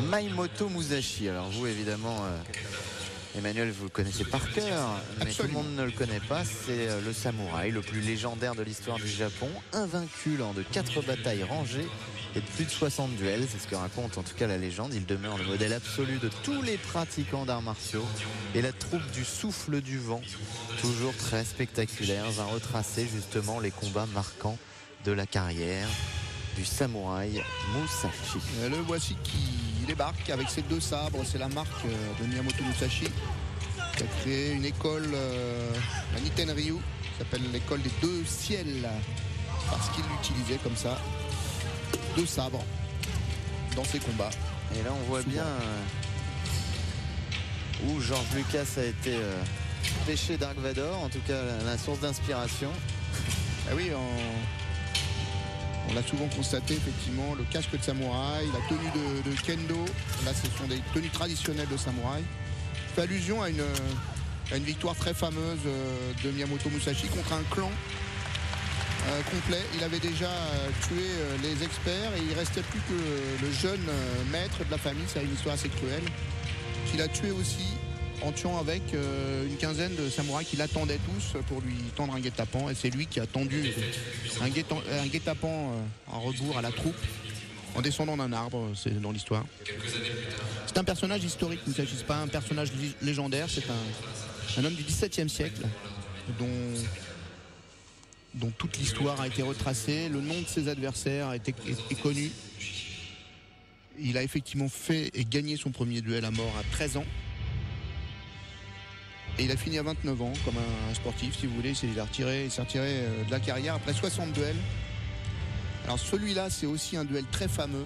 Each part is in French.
Maimoto Musashi. Alors vous évidemment Emmanuel, vous le connaissez par cœur, mais tout le monde ne le connaît pas. C'est le samouraï le plus légendaire de l'histoire du Japon, invaincu lors de 4 batailles rangées et de plus de 60 duels. C'est ce que raconte en tout cas la légende. Il demeure le modèle absolu de tous les pratiquants d'arts martiaux. Et la troupe du souffle du vent, toujours très spectaculaire, va retracer justement les combats marquants de la carrière du samouraï Musashi. Le voici qui débarque avec ses 2 sabres. C'est la marque de Miyamoto Musashi qui a créé une école, la Niten Ryu, qui s'appelle l'école des 2 ciels, parce qu'il l'utilisait comme ça, 2 sabres dans ses combats. Et là on voit bien où George Lucas a été pêché Dark Vador, en tout cas la source d'inspiration. Ah oui, on l'a souvent constaté, effectivement, le casque de samouraï, la tenue de kendo. Là, ce sont des tenues traditionnelles de samouraï. Fait allusion à une victoire très fameuse de Miyamoto Musashi contre un clan complet. Il avait déjà tué les experts et il restait plus que le jeune maître de la famille. C'est une histoire assez cruelle. Qu'il a tué aussi en tuant avec une quinzaine de samouraïs qui l'attendaient tous pour lui tendre un guet-apens. Et c'est lui qui a tendu un guet-apens en rebours à la troupe en descendant d'un arbre. C'est dans l'histoire. C'est un personnage historique, Musashi. C'est pas un personnage légendaire. C'est un homme du XVIIe siècle dont toute l'histoire a été retracée. Le nom de ses adversaires est connu. Il a effectivement fait et gagné son premier duel à mort à 13 ans. Et il a fini à 29 ans comme un sportif, si vous voulez. Il s'est retiré de la carrière après 60 duels. Alors celui-là, c'est aussi un duel très fameux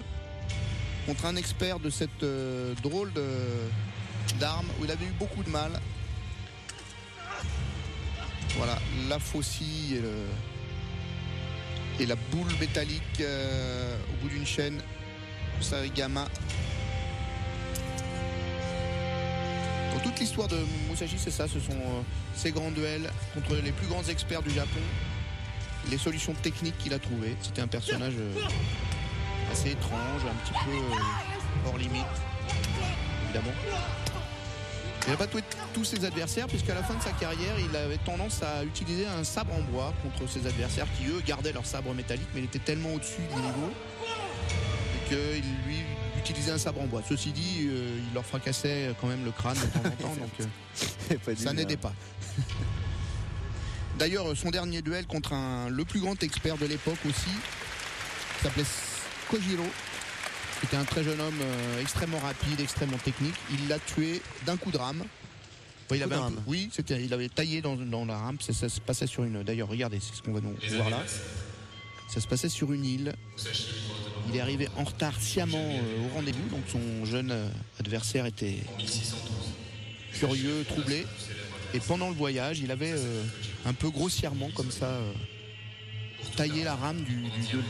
contre un expert de cette drôle d'arme où il avait eu beaucoup de mal. Voilà, la faucille et la boule métallique au bout d'une chaîne, Sarigama. Dans toute l'histoire de Musashi, c'est ça, ce sont ces grands duels contre les plus grands experts du Japon, les solutions techniques qu'il a trouvées. C'était un personnage assez étrange, un petit peu hors limite, évidemment. Il n'a pas tué tous ses adversaires, puisqu'à la fin de sa carrière, il avait tendance à utiliser un sabre en bois contre ses adversaires qui, eux, gardaient leur sabre métallique, mais il était tellement au-dessus du niveau qu'il lui utilisait un sabre en bois. Ceci dit, il leur fracassait quand même le crâne de temps en temps, donc ça n'aidait pas. D'ailleurs, son dernier duel contre le plus grand expert de l'époque aussi, s'appelait Kojiro. C'était un très jeune homme extrêmement rapide, extrêmement technique. Il l'a tué d'un coup de rame. Il avait taillé dans la rame. Ça se passait sur une. D'ailleurs, regardez, c'est ce qu'on va nous voir là. Ça se passait sur une île. Il est arrivé en retard sciemment au rendez-vous. Donc son jeune adversaire était curieux, troublé. Et pendant le voyage, il avait un peu grossièrement comme ça taillé la rame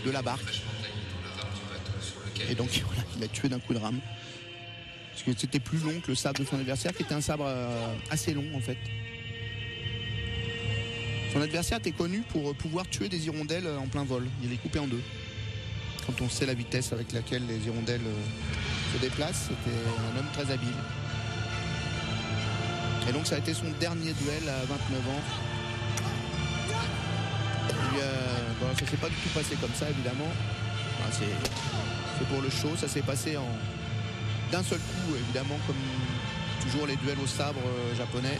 de la barque. Et donc voilà, il a tué d'un coup de rame. Parce que c'était plus long que le sabre de son adversaire, qui était un sabre assez long en fait. Son adversaire était connu pour pouvoir tuer des hirondelles en plein vol. Il les coupait en 2. Quand on sait la vitesse avec laquelle les hirondelles se déplacent, c'était un homme très habile. Et donc ça a été son dernier duel à 29 ans. Ça s'est pas du tout passé comme ça, évidemment. C'est pour le show, ça s'est passé d'un seul coup, évidemment, comme toujours les duels au sabre japonais.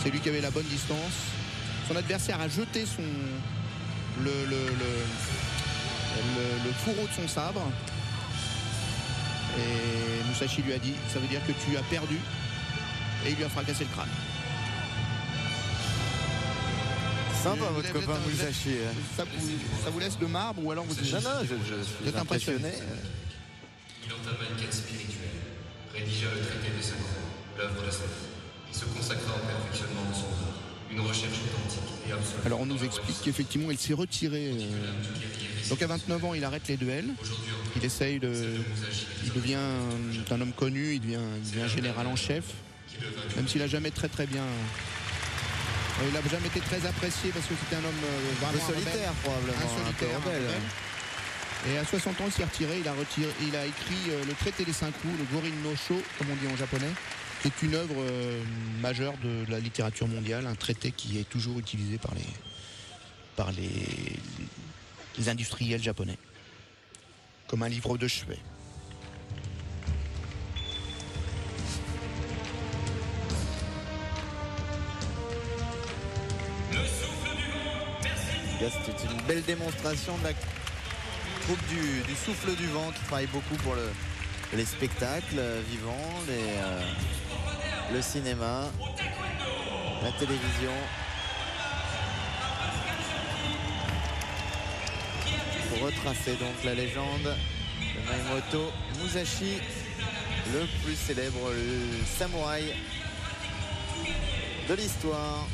C'est lui qui avait la bonne distance. Son adversaire a jeté le fourreau de son sabre. Et Musashi lui a dit, ça veut dire que tu as perdu. Et il lui a fracassé le crâne. Sympa votre copain Musashi. Ça vous laisse de marbre ou alors vous êtes... je suis impressionné. Il entama une quête spirituelle, rédigea le traité des sacrements, l'œuvre de sa vie, et se consacra au perfectionnement de son art. Une recherche authentique et absolue. Alors on nous explique qu'effectivement il s'est retiré. Donc à 29 ans il arrête les duels. Il devient un homme connu, il devient général en chef. Même s'il n'a jamais très bien. Il n'a jamais été très apprécié parce que c'était un homme vraiment solitaire, probablement. Un solitaire, rebelle. Et à 60 ans, il s'est retiré. Il a écrit le traité des 5 coups, le Gorin no Sho, comme on dit en japonais, qui est une œuvre majeure de la littérature mondiale, un traité qui est toujours utilisé par les industriels japonais, comme un livre de chevet. C'est une belle démonstration de la troupe du Souffle du Vent qui travaille beaucoup pour les spectacles vivants, le cinéma, la télévision. Pour retracer donc la légende de Maemoto Musashi, le plus célèbre samouraï de l'histoire.